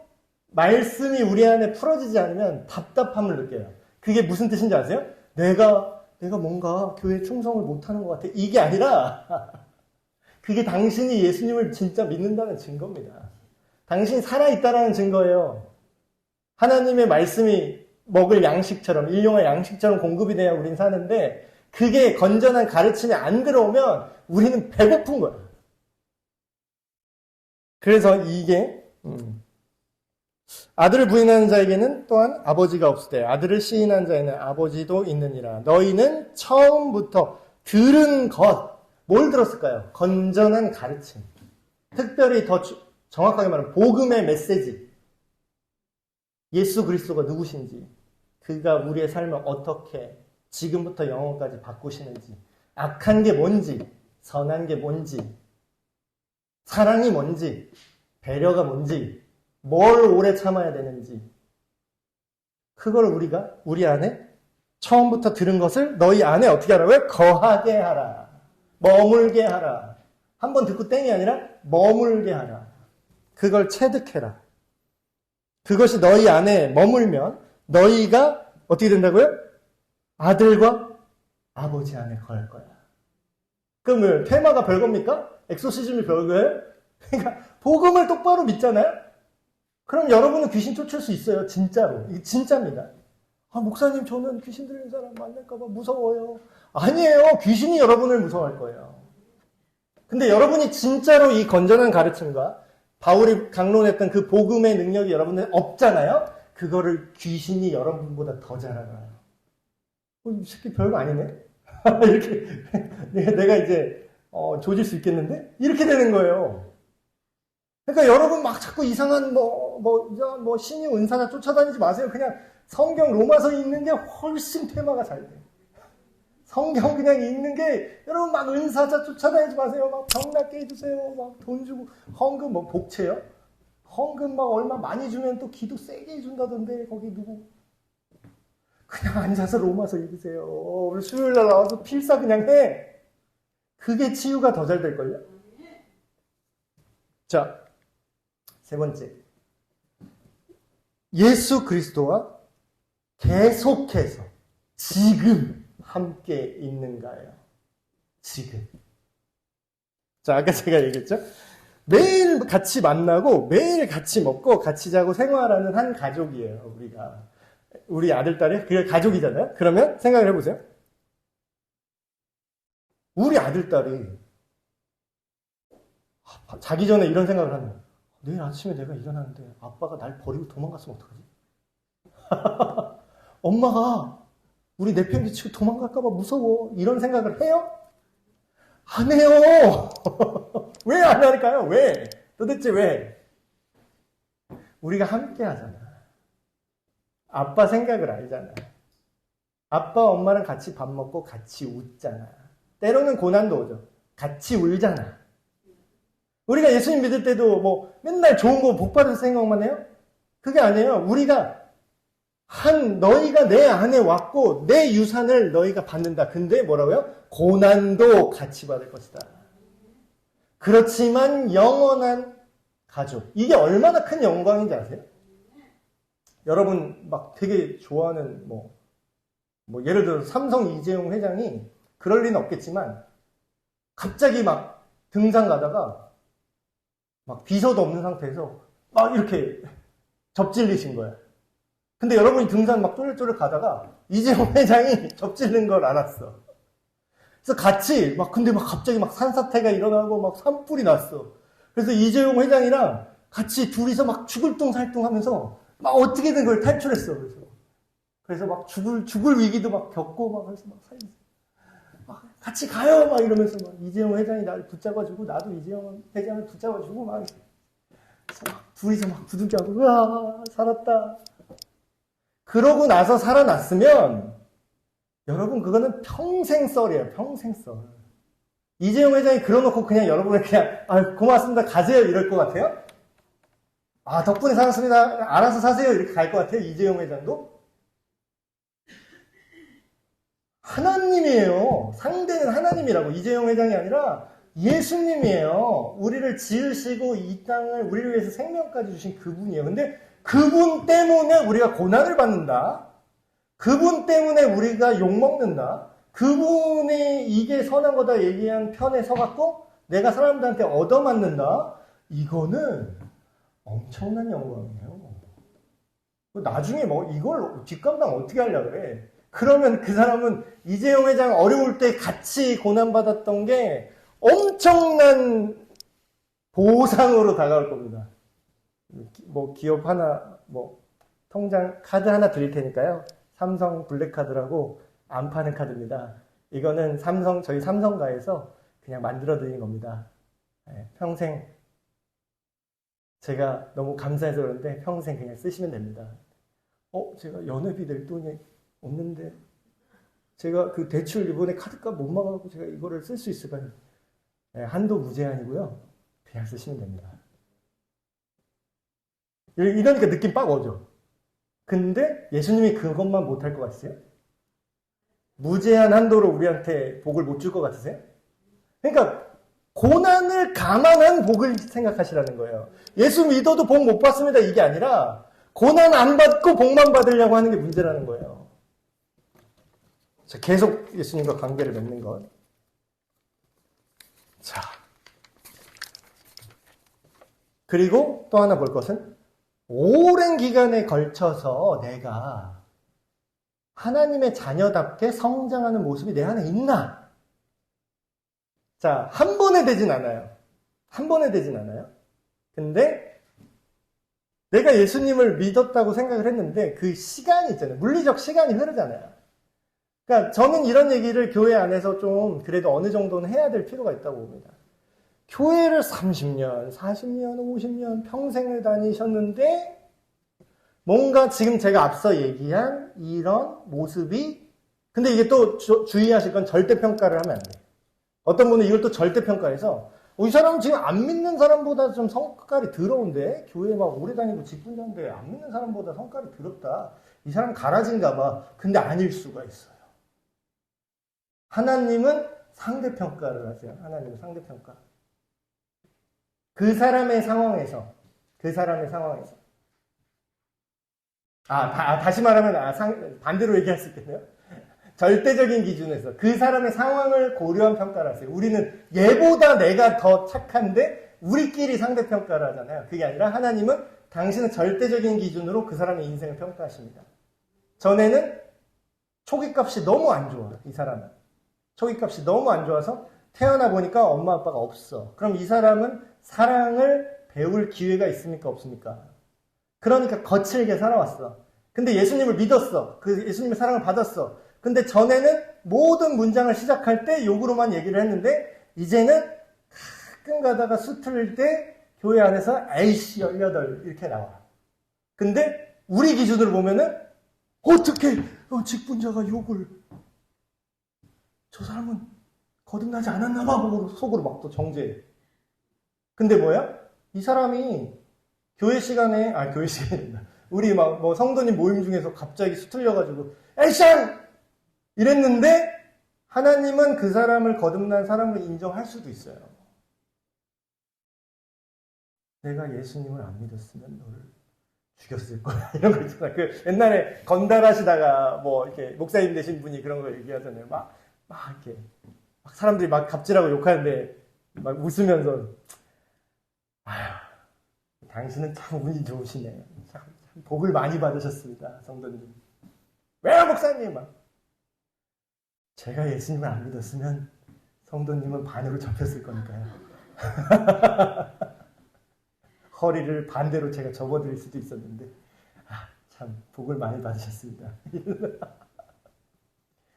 Speaker 1: 말씀이 우리 안에 풀어지지 않으면 답답함을 느껴요. 그게 무슨 뜻인지 아세요? 내가 뭔가 교회에 충성을 못하는 것 같아. 이게 아니라 그게 당신이 예수님을 진짜 믿는다는 증거입니다. 당신이 살아있다는 증거예요. 하나님의 말씀이 먹을 양식처럼, 일용할 양식처럼 공급이 돼야 우린 사는데 그게 건전한 가르침이 안 들어오면 우리는 배고픈 거예요. 그래서 이게 아들을 부인하는 자에게는 또한 아버지가 없으되 아들을 시인한 자에는 아버지도 있느니라. 너희는 처음부터 들은 것, 뭘 들었을까요? 건전한 가르침. 특별히 더 정확하게 말하면 복음의 메시지. 예수 그리스도가 누구신지, 그가 우리의 삶을 어떻게 지금부터 영원까지 바꾸시는지, 악한 게 뭔지, 선한 게 뭔지, 사랑이 뭔지, 배려가 뭔지, 뭘 오래 참아야 되는지, 그걸 우리가 우리 안에 처음부터 들은 것을 너희 안에 어떻게 하라고요? 거하게 하라. 머물게 하라. 한번 듣고 땡이 아니라 머물게 하라. 그걸 체득해라. 그것이 너희 안에 머물면 너희가 어떻게 된다고요? 아들과 아버지 안에 거할 거야. 그러면 테마가 별겁니까? 엑소시즘이 별거예요? 그러니까 복음을 똑바로 믿잖아요? 그럼 여러분은 귀신 쫓을 수 있어요. 진짜로. 이게 진짜입니다. 아, 목사님, 저는 귀신 들린 사람 만날까봐 무서워요. 아니에요. 귀신이 여러분을 무서워할 거예요. 근데 여러분이 진짜로 이 건전한 가르침과 바울이 강론했던 그 복음의 능력이 여러분들 없잖아요? 그거를 귀신이 여러분보다 더 잘 알아요. 이 새끼 별거 아니네? 이렇게, 내가 이제, 조질 수 있겠는데? 이렇게 되는 거예요. 그러니까 여러분 막 자꾸 이상한 신이 은사나 쫓아다니지 마세요. 그냥 성경 로마서 읽는 게 훨씬 테마가 잘 돼요. 성경 그냥 읽는 게, 여러분 막 은사자 쫓아다니지 마세요. 막 병낫게 해주세요. 막 돈 주고, 헌금, 복채요? 헌금 막 얼마 많이 주면 또 기도 세게 해준다던데, 거기 누구? 그냥 앉아서 로마서 읽으세요. 우리 수요일날 나와서 필사 그냥 해. 그게 치유가 더 잘 될걸요? 자, 세 번째. 예수 그리스도와 계속해서 지금 함께 있는가요? 지금. 자, 아까 제가 얘기했죠? 매일 같이 만나고 매일 같이 먹고 같이 자고 생활하는 한 가족이에요, 우리가. 우리 아들, 딸이 그게 가족이잖아요? 그러면 생각을 해보세요. 우리 아들, 딸이 자기 전에 이런 생각을 하는 거예요. 내일 아침에 내가 일어나는데 아빠가 날 버리고 도망갔으면 어떡하지? 엄마가 우리 내팽개치고 도망갈까봐 무서워. 이런 생각을 해요? 안 해요. 왜 안 할까요? 왜? 도대체 왜? 우리가 함께 하잖아. 아빠 생각을 알잖아. 아빠, 엄마랑 같이 밥 먹고 같이 웃잖아. 때로는 고난도 오죠. 같이 울잖아. 우리가 예수님 믿을 때도 맨날 좋은 거 복 받을 생각만 해요? 그게 아니에요. 우리가 너희가 내 안에 왔고 내 유산을 너희가 받는다. 근데 뭐라고요? 고난도 같이 받을 것이다. 그렇지만 영원한 가족. 이게 얼마나 큰 영광인지 아세요? 여러분 막 되게 좋아하는 예를 들어 삼성 이재용 회장이 그럴 리는 없겠지만 갑자기 막 등산 가다가 막 비서도 없는 상태에서 막 이렇게 접질리신 거야. 근데 여러분이 등산 막 쪼글쪼글 가다가 이재용 회장이 접질린 걸 알았어. 그래서 같이 근데 갑자기 산사태가 일어나고 막 산불이 났어. 그래서 이재용 회장이랑 같이 둘이서 막 죽을 둥살둥 하면서 막 어떻게든 그걸 탈출했어. 그래서 막 죽을 위기도 막 겪고 막 그래서 막 같이 가요 막 이러면서 막 이재용 회장이 나를 붙잡아주고 나도 이재용 회장을 붙잡아주고 막 둘이서 막 부둥켜하고 우와 살았다. 그러고 나서 살아났으면 여러분 그거는 평생 썰이에요. 평생 썰. 이재용 회장이 그러놓고 그냥 여러분을 그냥 고맙습니다 가세요 이럴 것 같아요? 덕분에 살았습니다. 알아서 사세요 이렇게 갈 것 같아요. 이재용 회장도? 하나님이에요. 상대는 하나님이라고. 이재용 회장이 아니라 예수님이에요. 우리를 지으시고 이 땅을 우리를 위해서 생명까지 주신 그분이에요. 근데 그분 때문에 우리가 고난을 받는다. 그분 때문에 우리가 욕먹는다. 그분이 이게 선한 거다 얘기한 편에 서갖고 내가 사람들한테 얻어맞는다. 이거는 엄청난 영광이에요. 나중에 이걸 뒷감당 어떻게 하려고 그래? 그러면 그 사람은 이재용 회장 어려울 때 같이 고난받았던 게 엄청난 보상으로 다가올 겁니다. 기업 하나, 통장 카드 하나 드릴 테니까요. 삼성 블랙카드라고 안 파는 카드입니다. 이거는 저희 삼성가에서 그냥 만들어 드린 겁니다. 평생 제가 너무 감사해서 그런데 평생 그냥 쓰시면 됩니다. 제가 연회비 낼 돈이 없는데 제가 그 대출 이번에 카드값 못 막아갖고 제가 이거를 쓸 수 있을까요? 한도 무제한이고요. 그냥 쓰시면 됩니다. 이러니까 느낌 빡 오죠. 근데 예수님이 그것만 못할 것 같으세요? 무제한 한도로 우리한테 복을 못 줄 것 같으세요? 그러니까 고난을 감안한 복을 생각하시라는 거예요. 예수 믿어도 복 못 받습니다 이게 아니라 고난 안 받고 복만 받으려고 하는 게 문제라는 거예요. 자, 계속 예수님과 관계를 맺는 것. 자. 그리고 또 하나 볼 것은 오랜 기간에 걸쳐서 내가 하나님의 자녀답게 성장하는 모습이 내 안에 있나? 자, 한 번에 되진 않아요. 한 번에 되진 않아요. 근데 내가 예수님을 믿었다고 생각을 했는데 그 시간이 있잖아요. 물리적 시간이 흐르잖아요. 그러니까 저는 이런 얘기를 교회 안에서 좀 그래도 어느 정도는 해야 될 필요가 있다고 봅니다. 교회를 30년, 40년, 50년 평생을 다니셨는데 뭔가 지금 제가 앞서 얘기한 이런 모습이 근데 이게 또 주의하실 건 절대평가를 하면 안 돼요. 어떤 분은 이걸 또 절대평가해서 이 사람은 지금 안 믿는 사람보다 좀 성깔이 더러운데 교회 막 오래 다니고 직분자인데 안 믿는 사람보다 성깔이 더럽다. 이 사람 가라진가 봐. 근데 아닐 수가 있어요. 하나님은 상대평가를 하세요. 하나님은 상대평가. 그 사람의 상황에서 다시 말하면 반대로 얘기할 수 있겠네요. 절대적인 기준에서 그 사람의 상황을 고려한 평가를 하세요. 우리는 얘보다 내가 더 착한데 우리끼리 상대평가를 하잖아요. 그게 아니라 하나님은 당신은 절대적인 기준으로 그 사람의 인생을 평가하십니다. 전에는 초기값이 너무 안 좋아. 이 사람은. 초기값이 너무 안 좋아서 태어나 보니까 엄마 아빠가 없어. 그럼 이 사람은 사랑을 배울 기회가 있습니까? 없습니까? 그러니까 거칠게 살아왔어. 근데 예수님을 믿었어. 그 예수님의 사랑을 받았어. 근데 전에는 모든 문장을 시작할 때 욕으로만 얘기를 했는데 이제는 가끔 가다가 수틀릴 때 교회 안에서 에이씨 18 이렇게 나와. 근데 우리 기준으로 보면은 어떻게 직분자가 욕을 저 사람은 거듭나지 않았나 봐 속으로 막 또 정죄해. 근데 뭐야? 이 사람이 교회 시간에 우리 막 뭐 성도님 모임 중에서 갑자기 수틀려가지고 에이쌍 이랬는데 하나님은 그 사람을 거듭난 사람으로 인정할 수도 있어요. 내가 예수님을 안 믿었으면 너를 죽였을 거야. 이런 거 있잖아. 그 옛날에 건달하시다가 뭐 이렇게 목사님 되신 분이 그런 거 얘기하잖아요. 막 이렇게 막 사람들이 막 갑질하고 욕하는데 막 웃으면서 아휴 당신은 참 운이 좋으시네. 참 복을 많이 받으셨습니다. 성도님. 왜요 목사님? 막 제가 예수님을 안 믿었으면 성도님은 반으로 접혔을 거니까요. 허리를 반대로 제가 접어드릴 수도 있었는데 참 복을 많이 받으셨습니다.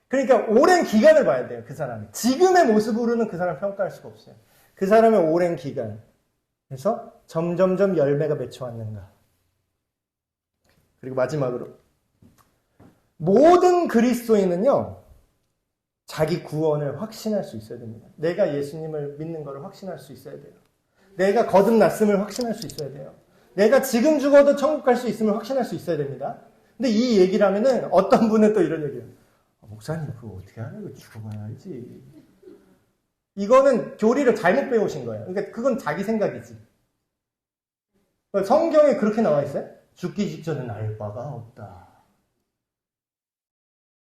Speaker 1: 그러니까 오랜 기간을 봐야 돼요. 그 사람이. 지금의 모습으로는 그 사람을 평가할 수가 없어요. 그 사람의 오랜 기간. 그래서 점점점 열매가 맺혀왔는가. 그리고 마지막으로 모든 그리스도인은요. 자기 구원을 확신할 수 있어야 됩니다. 내가 예수님을 믿는 것을 확신할 수 있어야 돼요. 내가 거듭났음을 확신할 수 있어야 돼요. 내가 지금 죽어도 천국 갈 수 있음을 확신할 수 있어야 됩니다. 근데 이 얘기를 하면은 어떤 분은 또 이런 얘기예요. 목사님 그거 어떻게 하냐? 이거 죽어봐야지. 이거는 교리를 잘못 배우신 거예요. 그러니까 그건 자기 생각이지. 성경에 그렇게 나와 있어요. 죽기 직전은 알 바가 없다.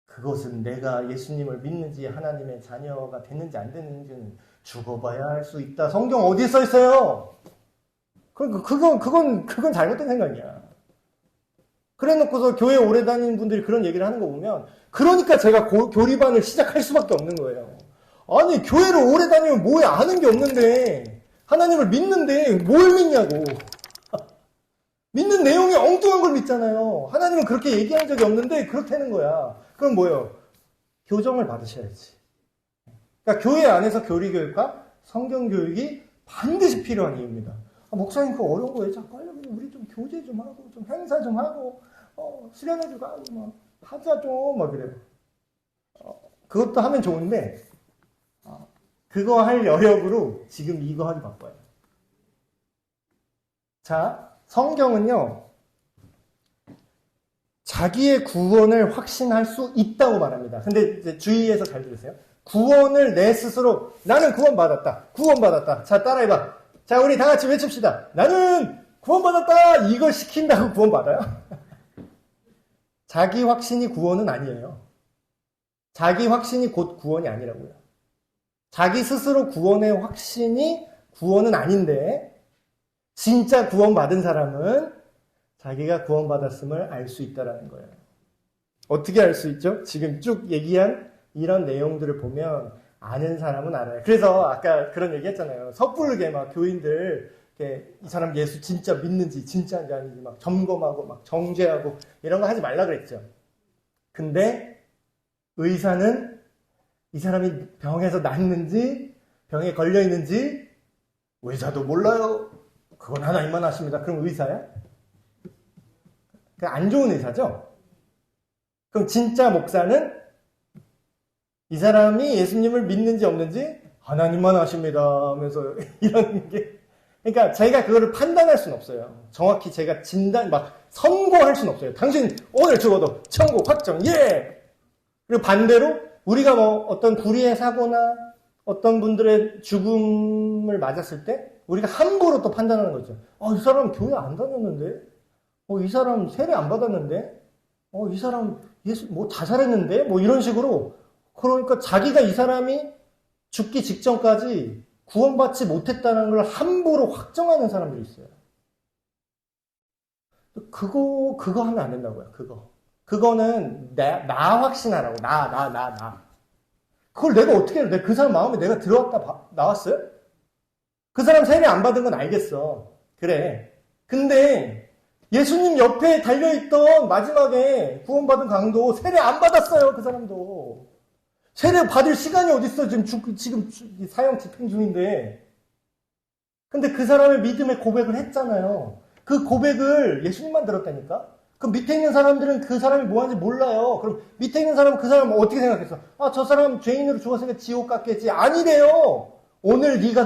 Speaker 1: 그것은 내가 예수님을 믿는지 하나님의 자녀가 됐는지 안 됐는지는 죽어봐야 할 수 있다. 성경 어디에 써 있어요? 그건 잘못된 생각이야. 그래 놓고서 교회 오래 다니는 분들이 그런 얘기를 하는 거 보면 그러니까 제가 교리반을 시작할 수밖에 없는 거예요. 아니 교회를 오래 다니면 뭐야 아는 게 없는데 하나님을 믿는데 뭘 믿냐고. 믿는 내용이 엉뚱한 걸 믿잖아요. 하나님은 그렇게 얘기한 적이 없는데 그렇다는 거야. 그럼 뭐예요? 교정을 받으셔야지. 그러니까 교회 안에서 교리교육과 성경교육이 반드시 필요한 이유입니다. 목사님 그거 어려운 거 왜 자꾸 하려고 우리 좀 교제 좀 하고 좀 행사 좀 하고 수련회도 가고 막 하자 좀 막 그래요. 그것도 하면 좋은데 그거 할 여력으로 지금 이거 하기 바빠요. 자, 성경은요. 자기의 구원을 확신할 수 있다고 말합니다. 근데 이제 주의해서 잘 들으세요. 구원을 내 스스로 나는 구원받았다. 구원받았다. 자, 따라해봐. 자, 우리 다 같이 외칩시다. 나는 구원받았다! 이걸 시킨다고 구원받아요? 자기 확신이 구원은 아니에요. 자기 확신이 곧 구원이 아니라고요. 자기 스스로 구원의 확신이 구원은 아닌데, 진짜 구원받은 사람은 자기가 구원받았음을 알 수 있다는 거예요. 어떻게 알 수 있죠? 지금 쭉 얘기한 이런 내용들을 보면 아는 사람은 알아요. 그래서 아까 그런 얘기 했잖아요. 섣부르게 막 교인들 이 사람 예수 진짜 믿는지 진짜인지 아닌지 막 점검하고 막 정죄하고 이런 거 하지 말라 그랬죠. 근데 의사는 이 사람이 병에서 낫는지 병에 걸려 있는지 의사도 몰라요. 그건 하나님만 아십니다. 그럼 의사야? 안 좋은 의사죠? 그럼 진짜 목사는 이 사람이 예수님을 믿는지 없는지 하나님만 아십니다 하면서 이런 게, 그러니까 제가 그거를 판단할 수는 없어요. 정확히 제가 막 선고할 수는 없어요. 당신 오늘 죽어도 천국 확정, 예! 그리고 반대로 우리가 뭐 어떤 불의의 사고나 어떤 분들의 죽음을 맞았을 때 우리가 함부로 또 판단하는 거죠. 이 사람 교회 안 다녔는데? 이 사람 세례 안 받았는데? 이 사람 예수 뭐 자살했는데? 뭐 이런 식으로. 그러니까 자기가 이 사람이 죽기 직전까지 구원받지 못했다는 걸 함부로 확정하는 사람들이 있어요. 그거 하면 안 된다고요. 그거는 나 확신하라고. 나. 그걸 내가 어떻게 해? 그 사람 마음에 내가 들어왔다 나왔어요? 그 사람 세례 안 받은 건 알겠어. 그래. 근데 예수님 옆에 달려있던 마지막에 구원받은 강도 세례 안 받았어요. 그 사람도. 세례 받을 시간이 어딨어. 지금 사형 집행 중인데. 근데 그 사람의 믿음의 고백을 했잖아요. 그 고백을 예수님만 들었다니까? 그럼 밑에 있는 사람들은 그 사람이 뭐 하는지 몰라요. 그럼 밑에 있는 사람은 그 사람 어떻게 생각했어? 저 사람 죄인으로 죽었으니까 지옥 갔겠지. 아니래요. 오늘 네가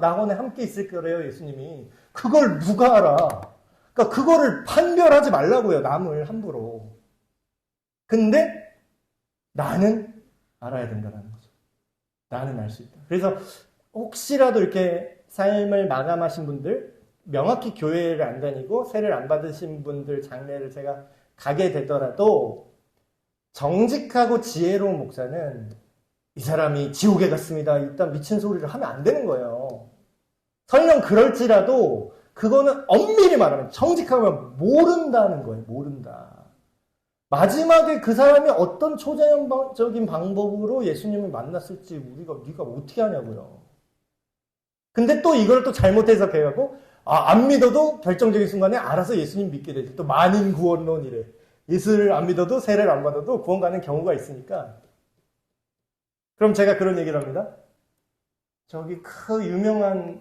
Speaker 1: 낙원에 함께 있을 거래요. 예수님이. 그걸 누가 알아? 그러니까 그거를 판별하지 말라고요. 남을 함부로. 근데 나는 알아야 된다는 거죠. 나는 알 수 있다. 그래서 혹시라도 이렇게 삶을 마감하신 분들, 명확히 교회를 안 다니고 세례를 안 받으신 분들 장례를 제가 가게 되더라도 정직하고 지혜로운 목사는 이 사람이 지옥에 갔습니다. 일단 미친 소리를 하면 안 되는 거예요. 설령 그럴지라도 그거는 엄밀히 말하면 정직하면 모른다는 거예요. 모른다. 마지막에 그 사람이 어떤 초자연적인 방법으로 예수님을 만났을지 네가 어떻게 하냐고요. 근데 또 이걸 또 잘못 해석해갖고 안 믿어도 결정적인 순간에 알아서 예수님 믿게 되지. 또 만인 구원론이래. 예수를 안 믿어도 세례를 안 받아도 구원 가는 경우가 있으니까. 그럼 제가 그런 얘기를 합니다. 저기 그 유명한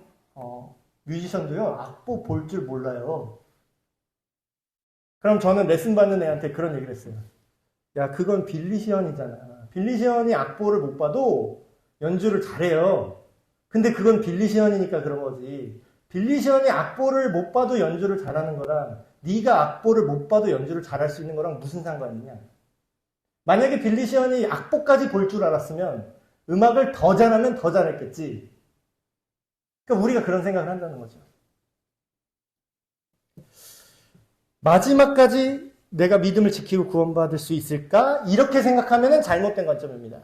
Speaker 1: 뮤지션도요. 악보 볼 줄 몰라요. 그럼 저는 레슨 받는 애한테 그런 얘기를 했어요. 야, 그건 빌리 시언이잖아. 빌리 시언이 악보를 못 봐도 연주를 잘해요. 근데 그건 빌리 시언이니까 그런 거지. 빌리 시언이 악보를 못 봐도 연주를 잘하는 거랑 네가 악보를 못 봐도 연주를 잘할 수 있는 거랑 무슨 상관이냐. 만약에 빌리 시언이 악보까지 볼 줄 알았으면 음악을 더 잘하면 더 잘했겠지. 그러니까 우리가 그런 생각을 한다는 거죠. 마지막까지 내가 믿음을 지키고 구원받을 수 있을까? 이렇게 생각하면 잘못된 관점입니다.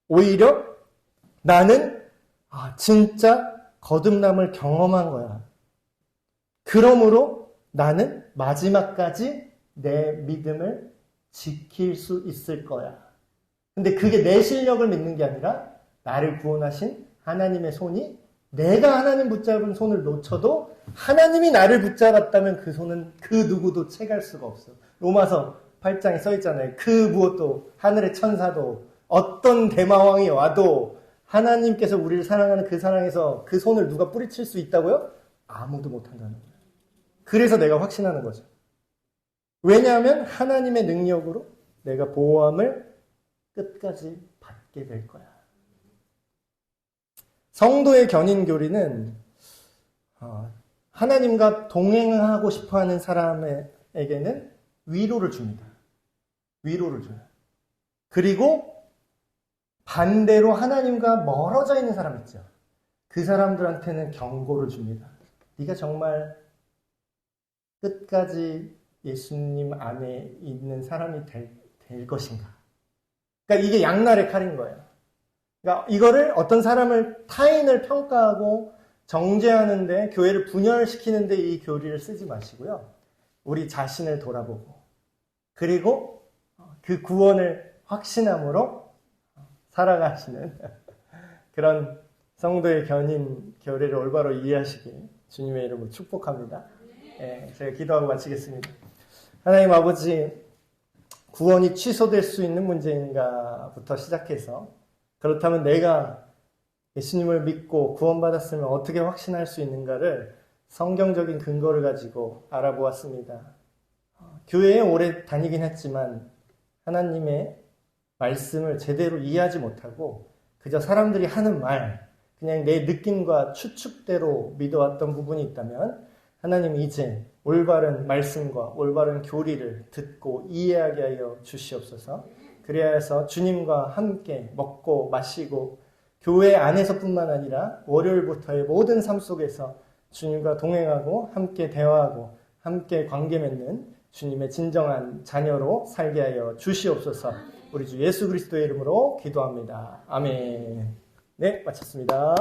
Speaker 1: 오히려 나는 진짜 거듭남을 경험한 거야. 그러므로 나는 마지막까지 내 믿음을 지킬 수 있을 거야. 근데 그게 내 실력을 믿는 게 아니라 나를 구원하신 하나님의 손이, 내가 하나님 붙잡은 손을 놓쳐도 하나님이 나를 붙잡았다면 그 손은 그 누구도 채갈 수가 없어. 로마서 8장에 써 있잖아요. 그 무엇도, 하늘의 천사도, 어떤 대마왕이 와도 하나님께서 우리를 사랑하는 그 사랑에서 그 손을 누가 뿌리칠 수 있다고요? 아무도 못한다는 거예요. 그래서 내가 확신하는 거죠. 왜냐하면 하나님의 능력으로 내가 보호함을 끝까지 받게 될 거야. 성도의 견인교리는 하나님과 동행하고 싶어하는 사람에게는 위로를 줍니다. 위로를 줘요. 그리고 반대로 하나님과 멀어져 있는 사람 있죠. 그 사람들한테는 경고를 줍니다. 네가 정말 끝까지 예수님 안에 있는 사람이 될 것인가? 그러니까 이게 양날의 칼인 거예요. 그러니까 이거를 어떤 사람을 타인을 평가하고 정죄하는데 교회를 분열시키는데 이 교리를 쓰지 마시고요. 우리 자신을 돌아보고 그리고 그 구원을 확신함으로 살아가시는 그런 성도의 견인 교리를 올바로 이해하시길 주님의 이름으로 축복합니다. 제가 기도하고 마치겠습니다. 하나님 아버지, 구원이 취소될 수 있는 문제인가부터 시작해서 그렇다면 내가 예수님을 믿고 구원받았으면 어떻게 확신할 수 있는가를 성경적인 근거를 가지고 알아보았습니다. 교회에 오래 다니긴 했지만 하나님의 말씀을 제대로 이해하지 못하고 그저 사람들이 하는 말, 그냥 내 느낌과 추측대로 믿어왔던 부분이 있다면 하나님 이제 올바른 말씀과 올바른 교리를 듣고 이해하게 하여 주시옵소서. 그래야 해서 주님과 함께 먹고 마시고 교회 안에서뿐만 아니라 월요일부터의 모든 삶 속에서 주님과 동행하고 함께 대화하고 함께 관계 맺는 주님의 진정한 자녀로 살게 하여 주시옵소서. 우리 주 예수 그리스도의 이름으로 기도합니다. 아멘. 네, 마쳤습니다.